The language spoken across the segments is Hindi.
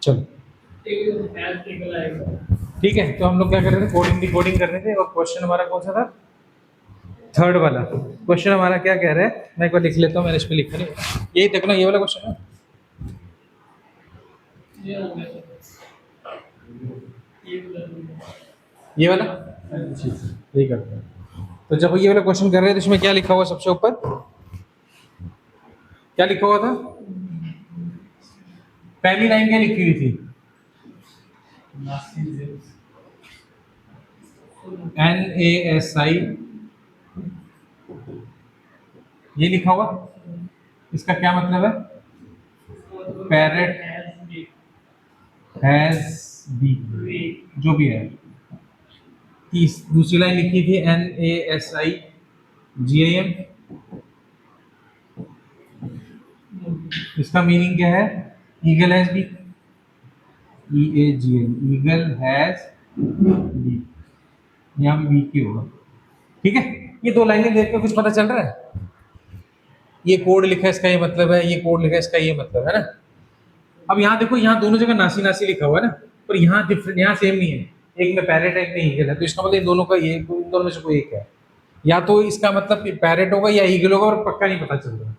चलो ठीक है, तो हम लोग क्या कर रहे थे, कोडिंग डिकोडिंग कर रहे थे, और क्वेश्चन हमारा कौन सा था, थर्ड वाला। क्वेश्चन हमारा क्या कह रहा है, मैं एक बार लिख लेता हूँ, मैंने इस पे लिखा नहीं, यही देखो ना, ये वाला क्वेश्चन है, ये वाला, यही करते हैं। तो जब ये वाला क्वेश्चन कर रहे हैं तो इसमें क्या लिखा हुआ सबसे ऊपर, क्या लिखा हुआ था, पहली लाइन क्या लिखी हुई थी, NASI, ये लिखा हुआ, इसका क्या मतलब है, पैरेट हैज बी, जो भी है। दूसरी लाइन लिखी थी NASIGIM, इसका मीनिंग क्या है, eagle has B, EAGL, eagle has B, यहाँ पे बी की होगा। ठीक है, ये दो लाइनें देख के कुछ पता चल रहा है, ये कोड लिखा है इसका ये मतलब है, ये कोड लिखा है इसका ये मतलब है ना। अब यहाँ देखो, यहाँ दोनों जगह नासी नासी लिखा हुआ है ना, पर यहाँ डिफरेंट, यहाँ सेम नहीं है, एक में पैरेट है एक में ईगल है, तो इसका मतलब इन दोनों का, ये इन दोनों में से कोई एक है, या तो इसका मतलब पैरेट होगा या ईगल होगा, और पक्का नहीं पता चल रहा।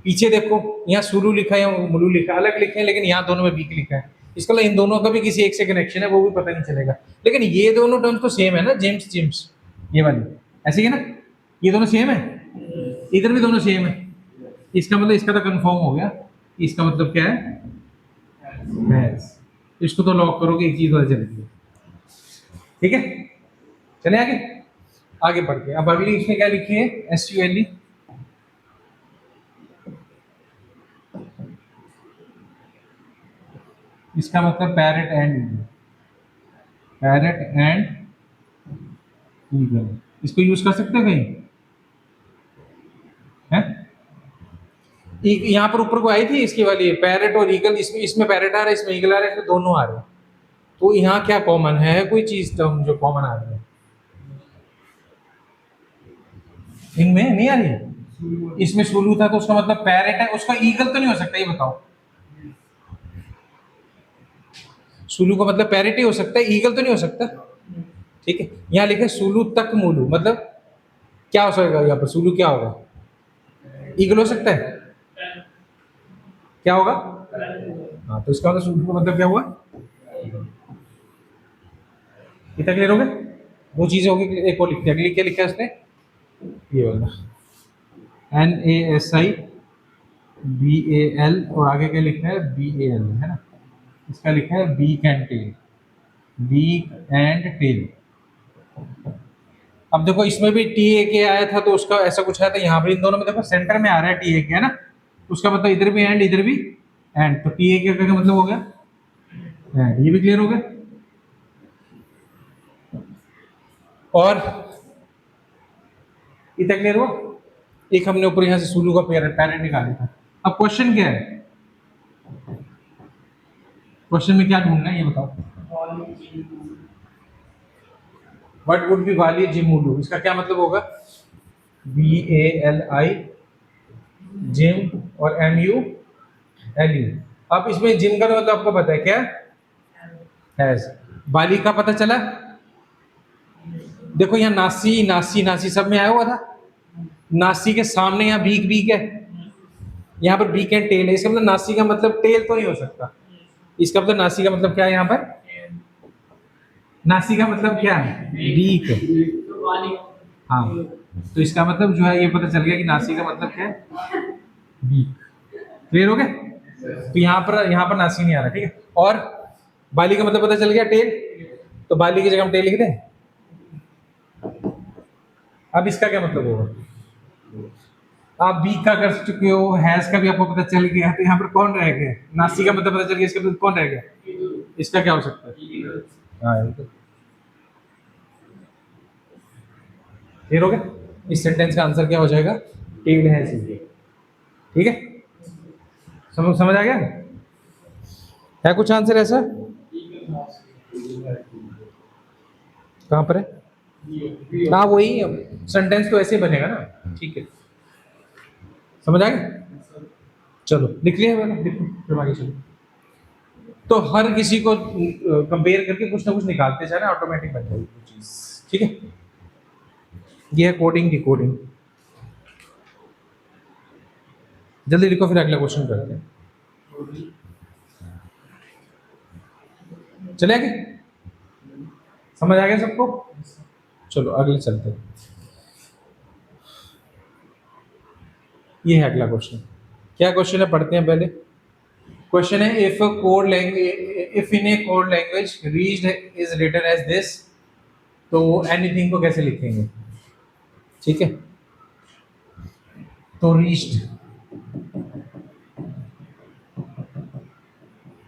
पीछे देखो, यहाँ सुलू लिखा है या मुलू लिखा है, अलग लिखे हैं, लेकिन यहाँ दोनों में बीक लिखा है, इसका मतलब इन दोनों का भी किसी एक से कनेक्शन है, वो भी पता नहीं चलेगा। लेकिन ये दोनों टर्म्स तो सेम है ना, जेम्स जिम्स, ये वाली ऐसे ही है ना, ये दोनों सेम है, इधर भी दोनों सेम है, इसका मतलब इसका तो कंफर्म हो गया, इसका मतलब क्या है, हैज। इसको तो लॉक करोगे, एक चीज पता चलेगी। ठीक है, चले आगे, आगे बढ़ते हैं। अब अगली इसमें क्या लिखी है, SULE, इसका मतलब parrot and eagle, parrot and eagle, इसको यूज कर सकते हो कहीं है, यहाँ पर ऊपर को आई थी इसकी वाली पैरेट और ईगल, इसमें इसमें पैरेट आ रहा है, इसमें ईगल आ रहा है, इसमें दोनों आ रहे हैं, तो यहाँ क्या कॉमन है, कोई चीज टर्म जो कॉमन आ रही है, इनमें नहीं आ रही, इसमें सुलू था तो उसका मतलब पैरेट है, उसका ईगल तो नहीं हो सकता, ये बताओ, सुलू का मतलब पैरेट ही हो सकता है, ईगल तो नहीं हो सकता। ठीक है, यहाँ लिखे सुलू तक मुलू, मतलब क्या हो सकता है यहाँ पर, सुलू क्या होगा, ईगल हो सकता है, क्या होगा, हाँ, तो इसका मतलब सुलू का मतलब क्या हुआ, इतना क्लियर हो गया, दो चीजें होगी, एक और लिखते हैं, अगली क्या लिखा है उसने, ये वाला NASIBAL, और आगे क्या लिखा है, BAL है ना, इसका लिखा है beak and tail, beak and tail. अब देखो इसमें भी TAK आया था, तो उसका ऐसा कुछ आया था, यहाँ पर इन दोनों में देखो सेंटर में आ रहा है TAK है ना, उसका मतलब इधर भी एंड इधर भी एंड, तो TAK का मतलब हो गया एंड, ये भी क्लियर हो गया। और इतना क्लियर हुआ, एक हमने ऊपर यहाँ से सुलू का पैरेट निकाला था। अब क्वेश्चन क्या है, क्वेश्चन में क्या ढूंढना है ये बताओ, व्हाट वुड बी वाली जिमुलू, इसका क्या मतलब होगा, BALI जिम, और MULU। अब इसमें जिम का मतलब आपको पता है क्या, हैज, बाली का पता चला, देखो यहाँ नासी नासी नासी सब में आया हुआ था, नासी के सामने यहाँ बीक बीक है, यहाँ पर बीक एंड टेल है, इसका मतलब नासी का मतलब टेल तो नहीं हो सकता, इसका मतलब नासी का मतलब क्या है, यहाँ पर नासी का मतलब क्या है, बीक, हाँ, तो इसका मतलब जो है ये पता चल गया कि नासी का मतलब क्या है, बीक। क्लियर हो गया, तो यहाँ पर नासी नहीं आ रहा, ठीक है। और बाली का मतलब पता चल गया, टेल, तो बाली की जगह हम टेल लिख दें। अब इसका क्या मतलब होगा, आप बी का कर चुके हो, हैज का भी आपको पता चल गया, तो यहाँ पर कौन रह गया, नासी का मतलब पता चल गया, इसका मतलब कौन रह गया, इसका क्या हो सकता है, हाँ, क्लियर हो गया, इस सेंटेंस का आंसर क्या हो जाएगा, टेल है, ठीक है, समझ आ गया, है कुछ आंसर ऐसा, कहाँ पर है, हाँ वही सेंटेंस तो ऐसे बनेगा ना, ठीक है, समझ आ गया, चलो लिख लिया मैंने, लिखो फिर आगे चलो। तो हर किसी को कंपेयर करके कुछ ना कुछ निकालते जाना, ऑटोमेटिक बन जाएगी वो चीज। ठीक है, ये है कोडिंग डिकोडिंग। जल्दी लिखो फिर अगला क्वेश्चन करते हैं। चले आगे, समझ आ गया सबको? चलो अगले चलते हैं। ये है अगला क्वेश्चन। क्या क्वेश्चन है, पढ़ते हैं पहले। क्वेश्चन है, if code language, if in a code language reached is written as this, तो एनीथिंग को कैसे लिखेंगे? ठीक है, तो रीच्ड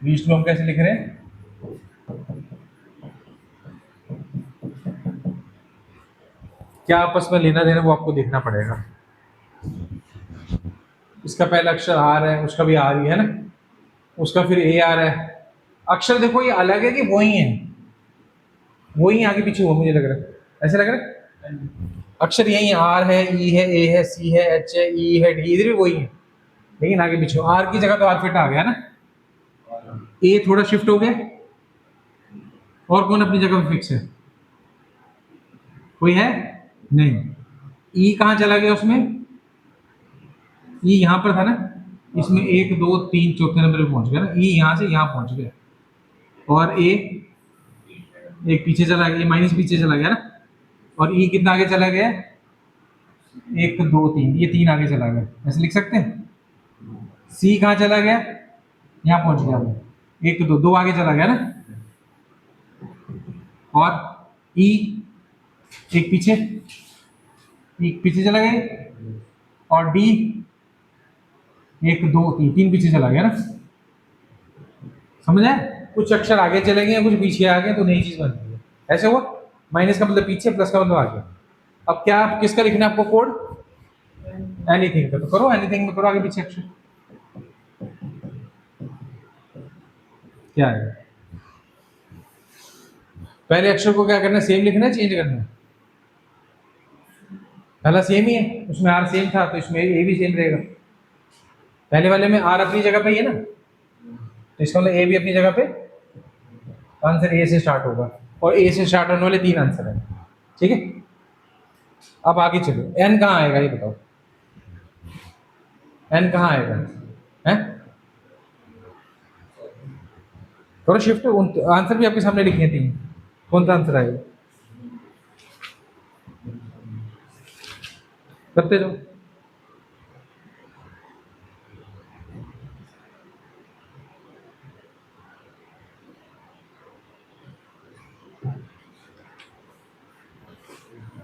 को हम कैसे लिख रहे हैं? क्या आपस में लेना देना वो आपको देखना पड़ेगा। इसका पहला अक्षर आर है, उसका भी आर ही है ना, उसका फिर ए आर है। अक्षर देखो ये अलग है कि वही है? वही आगे पीछे हुआ, मुझे लग रहा है, ऐसे लग रहा है। अक्षर यही आर है, ई है, ए है, सी है, एच है, ई है, डी, इधर भी वही है, लेकिन आगे पीछे आर की जगह तो आर फिट आ गया ना, ए थोड़ा शिफ्ट हो गया। और कौन अपनी जगह पे फिक्स है? कोई है नहीं। ई कहाँ चला गया उसमें? ई यहाँ पर था ना, इसमें एक दो तीन चौथे नंबर पे पहुंच गया ना, ई यहाँ से यहाँ पहुंच गया। और ए एक पीछे चला गया, माइनस पीछे चला गया ना, और ई कितना आगे चला गया? एक दो तीन, ये तीन आगे चला गया, ऐसे लिख सकते हैं। सी कहाँ चला गया? यहाँ पहुंच गया वो, एक दो दो आगे चला गया ना। और ई एक पीछे चला गया, और डी एक दो तीन, तीन पीछे चला गया ना। समझ आए? कुछ अक्षर आगे चले गए, कुछ पीछे आ गए, तो नई चीज बन गई है। ऐसे हुआ, माइनस का मतलब पीछे, प्लस का मतलब आगे। अब क्या किसका लिखना है आपको कोड? एनीथिंग का, तो करो एनीथिंग में करो आगे पीछे अक्षर। क्या है? पहले अक्षर को क्या करना है, सेम लिखना है, चेंज करना है? पहला सेम ही है, उसमें आर सेम था, तो इसमें ए भी सेम रहेगा। पहले वाले में आर अपनी जगह पे ही है ना, तो इसका मतलब ए भी अपनी जगह पे। आंसर ए से स्टार्ट होगा, और ए से स्टार्ट होने वाले तीन आंसर है। ठीक है, अब आगे चलो। एन कहाँ आएगा ये बताओ, एन कहाँ आएगा? है थोड़ा शिफ्ट, आंसर भी आपके सामने लिखे तीन, कौन सा आंसर आएगा? करते जाओ।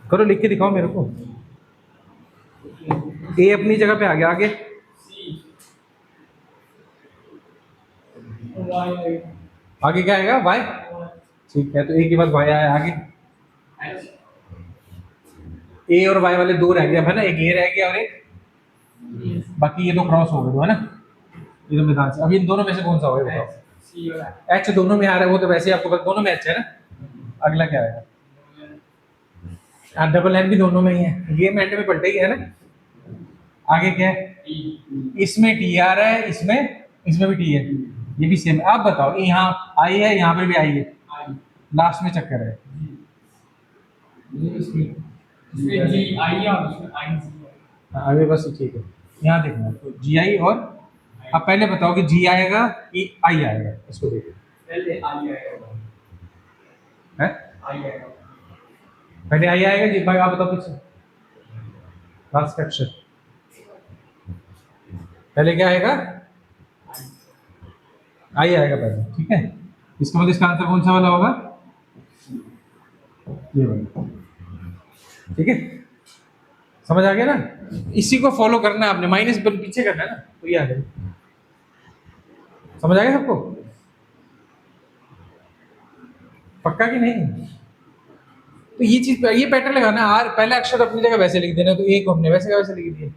करो, लिख के दिखाओ मेरे को। ए अपनी जगह पे आ गया, आगे आगे क्या आएगा? वाई। ठीक है, तो ए के बाद वाई आया आगे। ए और वाई वाले दो रह गए, है ना, एक ए रह गया और एक, बाकी ये तो क्रॉस हो गए, है ना। ये तो मैदान से, अब इन दोनों में से कौन सा होगा बताओ? एच दोनों में आ रहा है, वो तो वैसे ही आपको दोनों में एच है ना। अगला क्या आएगा? डबल एन भी दोनों में ही है, ये एंड में पलटेगी, है ना। आगे क्या है? इसमें टी आ रहा है, इसमें भी टी है, ये भी सेम है। आप बताओ, यहाँ आई है, यहाँ पर भी आई है, लास्ट में चक्कर है। आगे बस ठीक है, यहाँ देखना तो जी आई। और अब पहले बताओ कि जी आएगा कि आई आएगा, इसको देखो। पहले आई आएगा जी भाई, आप बताओ किससे लास्ट का अक्षर पहले क्या आएगा? आई आएगा पहले, ठीक है। इसका मतलब इसका आंसर कौन सा वाला होगा? ये वाला, ठीक है। समझ आ गया ना? इसी को फॉलो करना है आपने, माइनस पीछे करना है ना, तो ये आ जाए। समझ आ गया सबको? पक्का कि नहीं? तो ये चीज, ये पैटर्न लगाना, आर पहला अक्षर अपनी जगह वैसे लिख देना, तो ए को हमने वैसे का वैसे लिख दिया।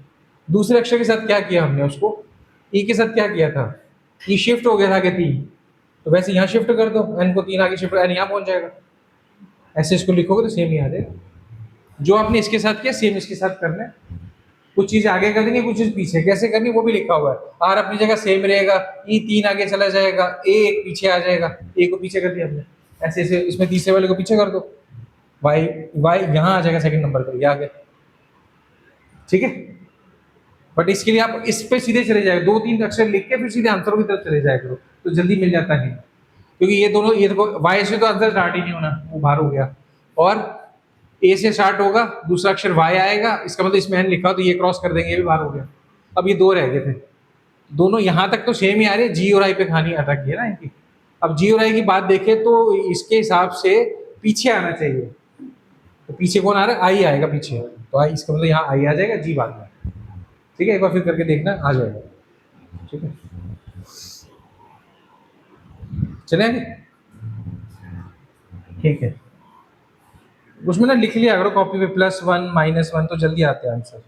दूसरे अक्षर के साथ क्या किया हमने, उसको ई के साथ क्या किया था, ई शिफ्ट हो गया था आगे तीन, तो वैसे यहाँ शिफ्ट कर दो, एन को तीन आगे शिफ्ट, एन यहाँ पहुंच जाएगा। ऐसे इसको लिखोगे तो सेम ही आ जाएगा। जो आपने इसके साथ किया सेम इसके साथ करना है, कुछ चीज आगे कर देंगे, कुछ चीज पीछे, कैसे करनी वो भी लिखा हुआ है। आर अपनी जगह सेम रहेगा, ई 3 आगे चला जाएगा, ए एक पीछे आ जाएगा, ए को पीछे कर दिया हमने, ऐसे ऐसे इसमें तीसरे वाले को पीछे कर दो, वाई वाई यहाँ आ जाएगा सेकंड नंबर पर, ये आगे, ठीक है। बट इसके लिए आप इस पे सीधे चले जाएगा, 2-3 अक्षर लिख के फिर सीधे आंसरों की तरफ चले जाया करो, तो जल्दी मिल जाता है, क्योंकि ये दोनों, ये देखो वाई से तो आंसर स्टार्ट ही नहीं होना, वो बाहर हो गया, और ए से स्टार्ट होगा, दूसरा अक्षर वाई आएगा, इसका मतलब इसमें एन लिखा हो तो ये क्रॉस कर देंगे, ये भी बाहर हो गया। अब ये दो रह गए थे, दोनों यहाँ तक तो सेम ही आ रहे, जी और आई पे कहानी अटक गई ना इनकी। अब जी और आई की बात देखें तो इसके हिसाब से पीछे आना चाहिए, तो पीछे कौन आ रहा है, आई आएगा पीछे, तो आई, इसका मतलब यहाँ आई आ जाएगा, जी बाद में, ठीक है। एक बार फिर करके देखना, आ जाएगा, ठीक है। चलेंगे, ठीक है। उसमें ना लिख लिया करो कॉपी पे +1 -1, तो जल्दी आते हैं आंसर।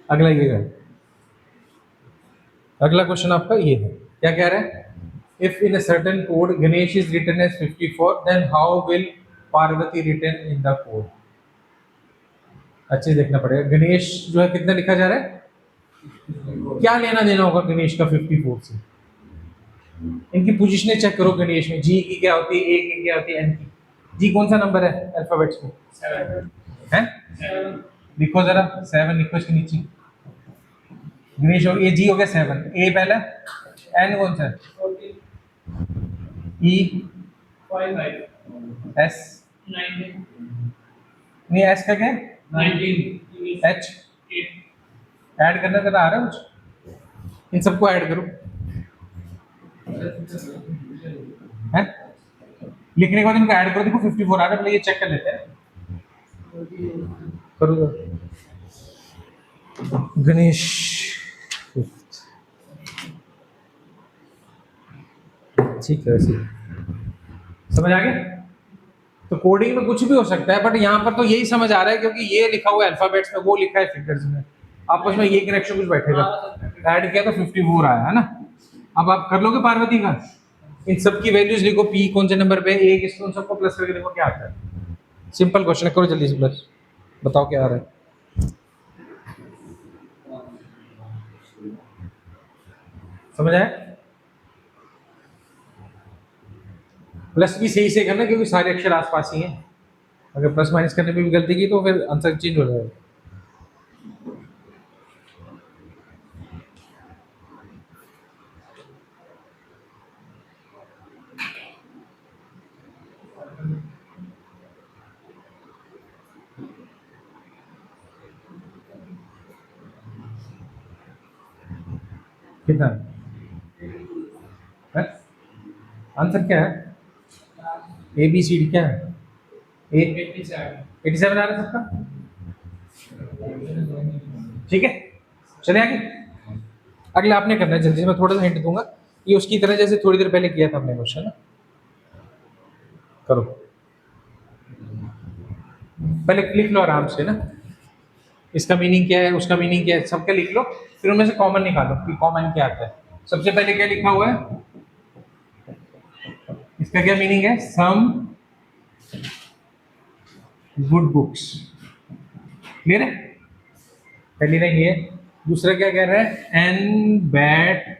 अगला ये है, अगला क्वेश्चन आपका ये है, क्या कह रहा है, if in a certain code Ganesh is written as 54, then how will Parvati written in the code. अच्छे देखना पड़ेगा, गणेश जो है कितना लिखा जा रहा है, क्या लेना देना होगा गणेश का 54 से, इनकी पोजीशनें चेक करो गणेश में, जी की क्या होती है, ए की क्या होती है, एन की, जी कौन सा नंबर है अल्फाबेट्स में, है, लिखो जरा 7 लिखो इसके नीचे, गणेश हो, ये जी हो गया 7, ए पहला, एन कौन सा है, ई, एस, नहीं एस का क्या है, 19, एच, ऐड करना जरा आ रहा है कुछ, इन सबको ऐड करो, है, लिखने के बाद इनको ऐड करो, देखो 54 आ रहा है, पहले ये चेक कर लेते हैं, करो गणेश, ठीक है, समझ आ गया। तो कोडिंग में कुछ भी हो सकता है, बट यहाँ पर तो यही समझ आ रहा है, क्योंकि ये लिखा हुआ है अल्फाबेट्स में, वो लिखा है फिगर्स में, आपस में ये कनेक्शन कुछ बैठेगा, ऐड किया तो 54 आया है ना। अब आप कर लोगे पार्वती का, इन सब की वैल्यूज लिखो, पी कौन से नंबर पे, ए किस, उन सबको प्लस करके देखो क्या आता है, सिंपल क्वेश्चन है, करो जल्दी से प्लस, बताओ क्या आ रहा है, समझ आया। प्लस भी सही से करना, क्योंकि सारे अक्षर आसपास ही हैं, अगर प्लस माइनस करने में भी गलती की तो फिर आंसर चेंज हो जाएगा। कितना है आंसर, क्या है, ए बी सी डी क्या है, 87 आ रहा है सबका, ठीक है। चले आगे, अगला आपने करना है जल्दी से, मैं थोड़ा सा हिंट दूंगा, ये उसकी तरह जैसे थोड़ी देर पहले किया था हमने क्वेश्चन ना, करो पहले लिख लो आराम से ना, इसका मीनिंग क्या है, उसका मीनिंग क्या है, सबका लिख लो, फिर उनमें से कॉमन निकालो कि कॉमन क्या आता है। सबसे पहले क्या लिखा हुआ है, इसका क्या मीनिंग है, सम गुड बुक्स, क्लियर है, पहली लाइन ये। दूसरा क्या कह रहा है, एन बैड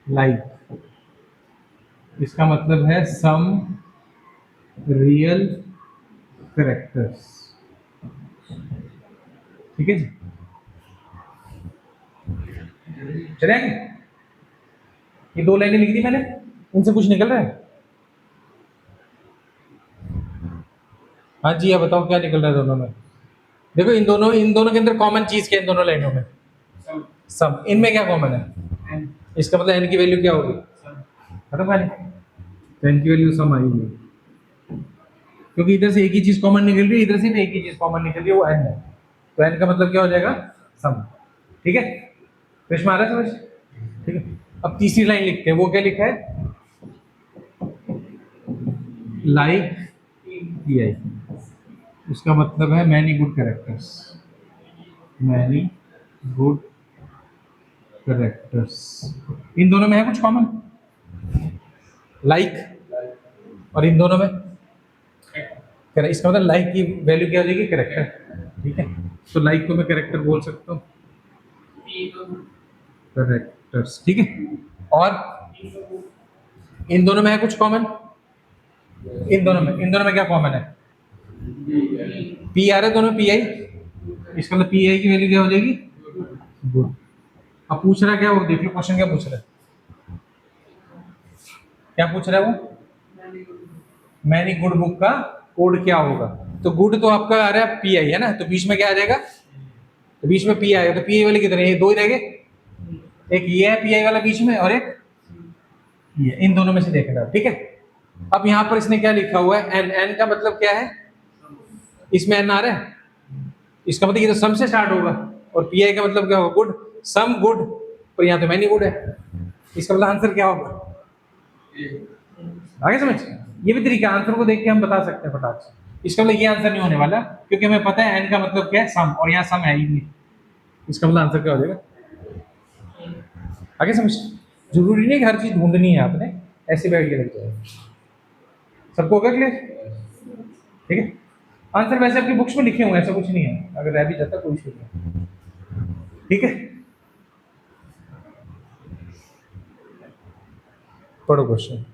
लाइक, इसका मतलब है सम रियल करेक्टर्स, ठीक है जी, चलेंगे। ये 2 लाइनें लिख दी मैंने, इनसे कुछ निकल रहा है, हाँ जी, आप बताओ क्या निकल रहा है दोनों में, देखो इन दोनों के अंदर कॉमन चीज क्या है, इन दोनों लाइनों में सम, इनमें क्या कॉमन है, इसका मतलब एन की वैल्यू क्या होगी, खत्म कहानी, तो एन की वैल्यू सम आएगी, क्योंकि इधर से एक ही चीज कॉमन निकल रही है, इधर से भी एक ही चीज कॉमन निकल रही है, वो एन है, तो एन का मतलब क्या हो जाएगा, सम, ठीक है, प्रश्न आ रहा है समझ, ठीक है। अब तीसरी लाइन लिखते हैं, वो क्या लिखा है, लाइक ई आई, उसका मतलब है many good characters, many good characters, इन दोनों में है कुछ कॉमन, लाइक और इन दोनों में इसका मतलब लाइक की वैल्यू क्या हो जाएगी, कैरेक्टर। ठीक है, तो लाइक को मैं कैरेक्टर बोल सकता हूँ, कैरेक्टर्स। ठीक है, और इन दोनों में है कुछ कॉमन, इन दोनों में क्या कॉमन है, पी आ रहा है दोनों पी आई, इसका मतलब पी आई की वैल्यू क्या हो जाएगी, गुड। अब पूछ रहा है क्या, वो देख लो क्वेश्चन क्या पूछ रहा है, क्या पूछ रहा है वो, मैनी गुड बुक का कोड क्या होगा। तो गुड तो आपका आ रहा है पी आई है ना, तो बीच में क्या आ जाएगा, तो बीच में पी आएगा, तो पी आई वाले कितने, ये दो ही रह गए, एक ये है पी आई वाला बीच में और एक ये, इन दोनों में से देखना। ठीक है, अब यहाँ पर इसने क्या लिखा हुआ है, एन, एन का मतलब क्या है, इसमें एन आ रहा है, इसका मतलब ये तो सम से स्टार्ट होगा, और पी आई का मतलब क्या होगा, गुड, सम गुड, और यहाँ तो मैनी गुड है, इसका मतलब आंसर क्या होगा, आगे समझ। ये भी तरीका, आंसर को देख के हम बता सकते हैं फटाक से, इसका मतलब ये आंसर नहीं होने वाला, क्योंकि हमें पता है एन का मतलब क्या है, सम, और यहाँ सम है ही नहीं, इसका मतलब आंसर क्या हो जाएगा, आगे समझ। जरूरी नहीं कि हर चीज ढूंढनी है आपने, ऐसे बैठ के लग जाएगा। सबको होगा क्लियर, ठीक है। आंसर वैसे आपकी बुक्स में लिखे हुए हैं, ऐसा कुछ नहीं है, अगर रह भी जाता कोई इशू नहीं, ठीक है। पढ़ो क्वेश्चन,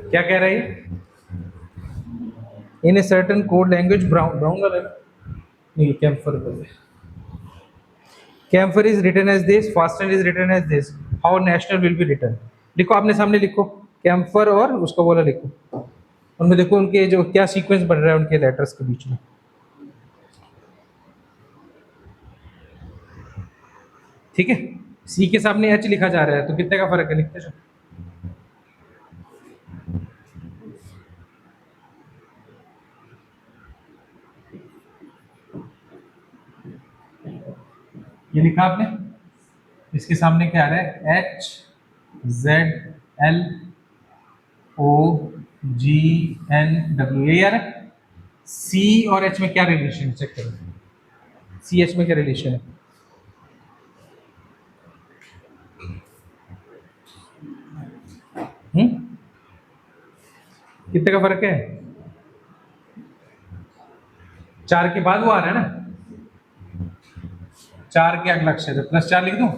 क्या कह रहा है, in a certain code language, brown brown वाला नहीं, कैम्फर का, camphor is written as this, fasten is written as this, how national will be written. लिखो, आपने सामने लिखो, कैम्फर और उसका बोला लिखो, उनमें देखो उनके जो क्या सीक्वेंस बन रहा है उनके लेटर्स के बीच में। ठीक है, सी के सामने एच लिखा जा रहा है, तो कितने का फर्क है, लिखते जाओ। ये लिखा आपने, इसके सामने क्या आ रहा है, H Z L O G N W, यही आ रहा है। सी और एच में क्या रिलेशन है, चेक करो, सी एच में क्या रिलेशन है, कितने का फर्क है, 4 के बाद वो आ रहा है ना, 4 के अगला अक्षर है, +4 लिख दूं,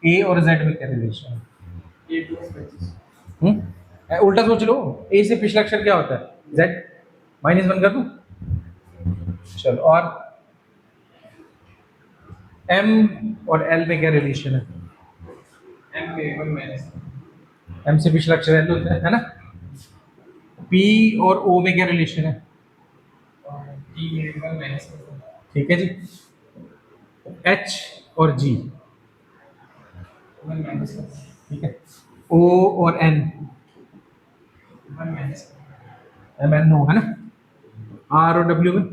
ए और जेड में क्या रिलेशन है, उल्टा सोच लो, ए से पिछला अक्षर क्या होता है, जेड, -1 कर दूं, चलो। और एम और एल में क्या रिलेशन है, एम से पिछला अक्षर एल होता है ना। पी और ओ में क्या रिलेशन है, ठीक है जी। एच और जी, ठीक है। ओ और एन, एम एन ओ है ना। आर और डब्ल्यू में,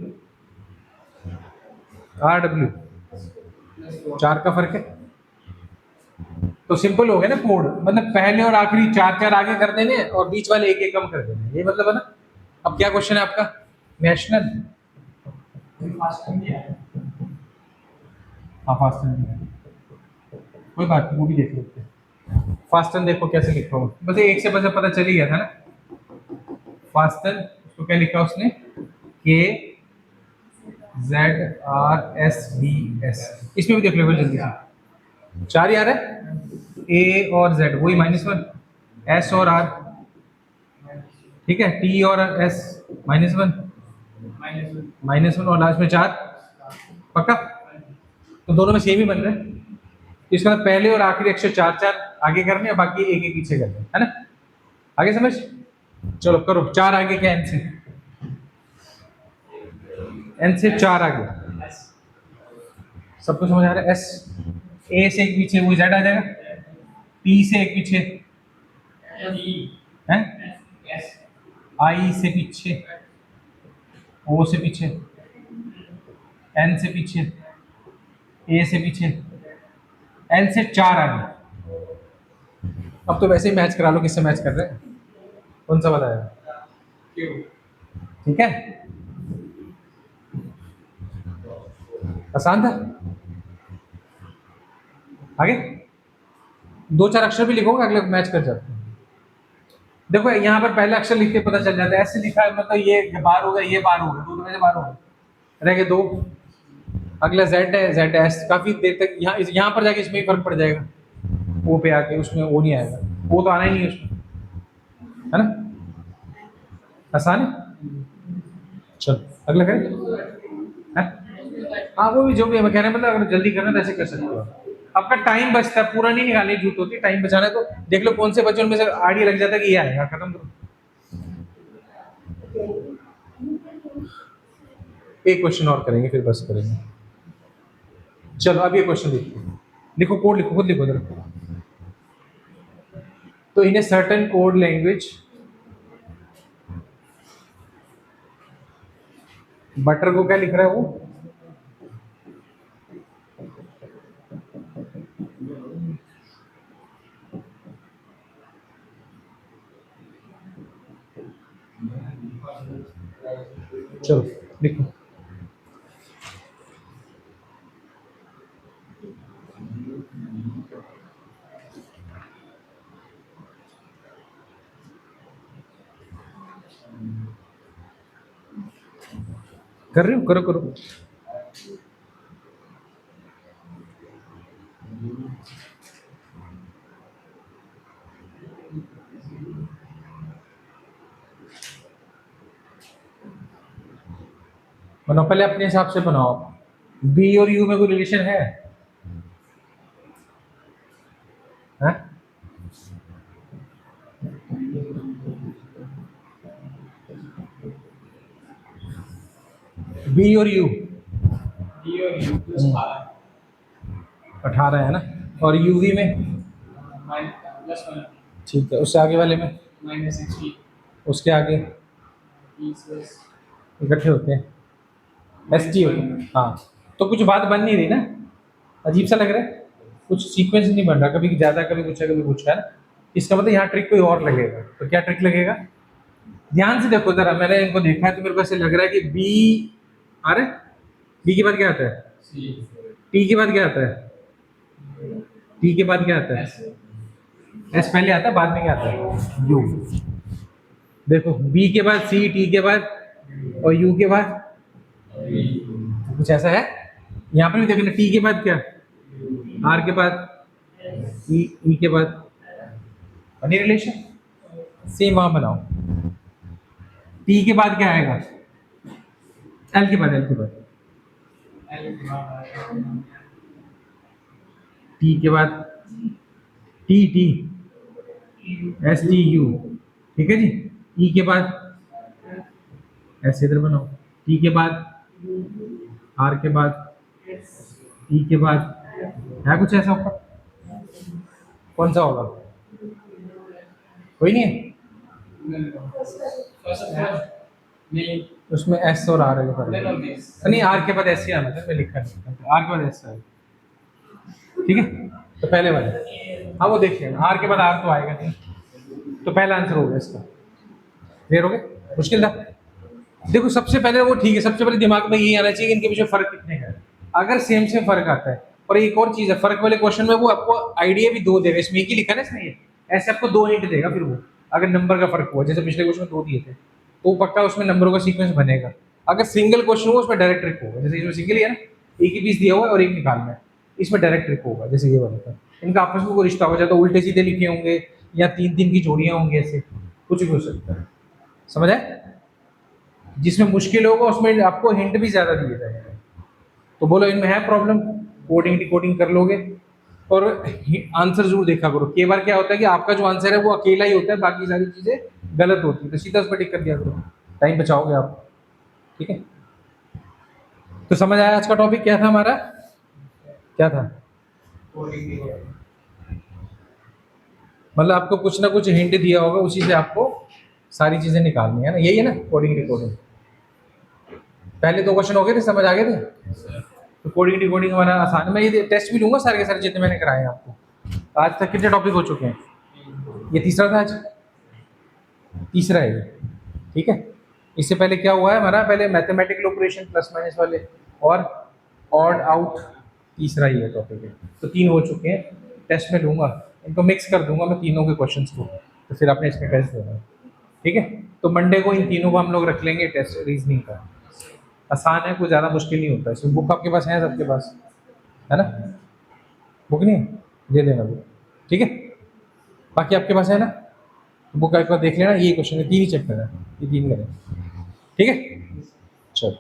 आर डब्ल्यू 4 का फर्क है, तो सिंपल हो गया ना कोड, मतलब पहले और आखिरी 4 आगे कर देने और बीच वाले 1 कम कर देने, ये मतलब है ना। अब क्या क्वेश्चन है आपका, नेशनल, हाँ फास्टन, कोई बात नहीं, वो भी देख लेते हैं। फास्टन देखो कैसे लिखा हुआ, बस एक से बस पता चल ही गया था ना। फास्टन, उसको क्या लिखा उसने, K Z R S B S, इसमें भी देख लो जल्दी से, 4 ही आ रहा है, ए और जेड वही -1, एस और आर, ठीक है, टी और एस -1, -1 और लास्ट में 4, पक्का। तो दोनों में सेम ही बन रहे हैं, इसका मतलब पहले और आखिरी अक्षर 4 आगे करने हैं, बाकी 1 पीछे करने हैं, है ना। आगे समझ, चलो करो, 4 आगे क्या, एन से, एन से 4 आगे, सबको समझ आ रहा है। एस, ए से एक पीछे वो जेड आ जाएगा, टी से एक पीछे है, आई से पीछे, ओ से पीछे, एन से पीछे, ए से पीछे, एन से 4 आगे। अब तो वैसे ही मैच करा लो, किससे मैच कर रहे हैं, कौन सा बताया, ठीक है, आसान था। आगे 2-4 अक्षर भी लिखोगे, अगले मैच कर जाते हैं। देखो यहाँ पर पहला अक्षर लिख के पता चल जाता है, ऐसे लिखा है मतलब ये बार हो गया, ये बार हो गया, दो में से बार हो गया, रह गए दो। अगला जेड है, जेड एस, काफी देर तक यहाँ पर जाके इसमें ही फर्क पड़ जाएगा, वो पे आके उसमें वो नहीं आएगा, वो तो आना ही नहीं है उसमें, है ना? आसान है। चलो अगला करें। हैं? हाँ वो भी जो भी है, मैं कह रहा मतलब अगर जल्दी करना तो ऐसे कर सकते हो। आपका टाइम बचता है, पूरा नहीं निकालनी जरूरत होती, टाइम बचाना है तो देख लो कौन से बच्चों में से आइडिया लग जाता है कि ये आएगा, खत्म करो। एक क्वेश्चन और करेंगे फिर बस करेंगे। चलो अब ये क्वेश्चन लिखो, लिखो कोड लिखो, खुद लिखो जरा। तो in a certain code language butter को क्या लिख रहा है वो? चलो लिखो। कर रहे हो, करो करो। बनाओ, पहले अपने हिसाब से बनाओ। बी और यू में कोई रिलेशन है? हैं? बी और यू, 18 है ना, और यूवी में ठीक है, उससे आगे वाले में -60, उसके आगे 20, इकट्ठे होते हैं, एस टी होते हैं। हाँ तो कुछ बात बन नहीं रही ना, अजीब सा लग रहा है, कुछ सीक्वेंस नहीं बन रहा, कभी ज़्यादा कभी कुछ है कभी कुछ है ना। इसका मतलब यहाँ ट्रिक कोई और लगेगा, तो क्या ट्रिक लगेगा? ध्यान से देखो जरा, मैंने इनको देखा है तो मेरे को ऐसे लग रहा है कि बी, अरे बी के बाद क्या आता है? टी के बाद क्या आता है? टी के बाद क्या आता है? एस पहले आता है, बाद में क्या आता है? यू। देखो बी के बाद सी, टी के बाद और यू के बाद कुछ ऐसा है। यहाँ पर भी देखो ना, टी के बाद क्या, आर के बाद, ई के बाद, बनी रिलेशन, सेम वहां बनाओ। टी के बाद क्या आएगा? एल के बाद, एल के बाद, टी के बाद T, T S T U, ठीक है जी। ई के बाद ऐसे इधर बनाओ, टी के बाद, आर के बाद, ई के बाद, है कुछ ऐसा ऊपर? कौन सा होगा? कोई नहीं है नहीं, उसमें, एस और आर है पर नहीं, आर के बाद एस ही आना था, मैं लिखा नहीं, आर के बाद एस है, ठीक है। तो पहले वाले, हाँ वो देखिए, आर के बाद आर तो आएगा नहीं, तो पहला आंसर हो गया इसका। क्लियर हो गया? मुश्किल था? देखो सबसे पहले वो ठीक है, सबसे पहले दिमाग में यही आना चाहिए कि इनके पीछे फर्क कितने का है। अगर सेम सेम फर्क आता है, और एक और चीज है, फर्क वाले क्वेश्चन में वो आपको आइडिया भी दो देगा, इसमें एक ही लिखा ना इसमें, ये ऐसे आपको दो हिंट देगा फिर वो, अगर नंबर का फर्क हुआ, जैसे पिछले क्वेश्चन में दो दिए थे, तो पक्का उसमें नंबरों का सीक्वेंस बनेगा। अगर सिंगल क्वेश्चन हो उसमें डायरेक्ट ट्रिक होगा, जैसे इसमें सिंगल ही है ना, एक ही पीस दिया हुआ है और एक निकालना है, इसमें डायरेक्ट ट्रिक होगा, जैसे ये वाला था। इनका आपस में कोई रिश्ता होगा, चाहे तो उल्टे सीधे लिखे होंगे या तीन तीन की जोड़ियां होंगी, ऐसे कुछ भी हो सकता है। समझ आए? जिसमें मुश्किल होगा उसमें आपको हिंट भी ज्यादा दिए जाएंगे। तो बोलो इनमें है प्रॉब्लम, कोडिंग डिकोडिंग कर लोगे, और आंसर जरूर देखा करो। कई बार क्या होता है कि आपका जो आंसर है वो अकेला ही होता है, बाकी सारी चीजें गलत होती है, तो सीधा उस पर टिक कर दिया करो, टाइम बचाओगे आप। ठीक है, तो समझ आया आज का टॉपिक क्या था हमारा? क्या था? मतलब आपको कुछ ना कुछ हिंट दिया होगा, उसी से आपको सारी चीजें निकालनी है ना, यही है ना कोडिंग डिकोडिंग। पहले दो क्वेश्चन हो गए थे, समझ आ गए थे? तो कोडिंग डिकोडिंग हमारा आसान है। मैं ये टेस्ट भी लूंगा सारे के सारे जितने मैंने कराए हैं आपको। तो आज तक कितने टॉपिक हो चुके हैं? ये तीसरा था आज, तीसरा है ये, ठीक है। इससे पहले क्या हुआ है हमारा, पहले मैथमेटिकल ऑपरेशन प्लस माइनस वाले और ऑड आउट, तीसरा ही है टॉपिक है। तो तीन हो चुके हैं, टेस्ट में लूंगा, इनको मिक्स कर दूंगा मैं तीनों के क्वेश्चंस को, तो फिर आपने इसका टेस्ट देना है, ठीक है। तो मंडे को इन तीनों को हम लोग रख लेंगे टेस्ट रीजनिंग का। आसान है, कोई ज़्यादा मुश्किल नहीं होता है। इसमें बुक आपके पास है, सबके पास है ना? बुक नहीं है? दे देना बुक, ठीक है। बाकी आपके पास है ना? बुक एक बार देख लेना, ये क्वेश्चन है, तीन ही चैप्टर है, ये तीन करें, ठीक है। चलो।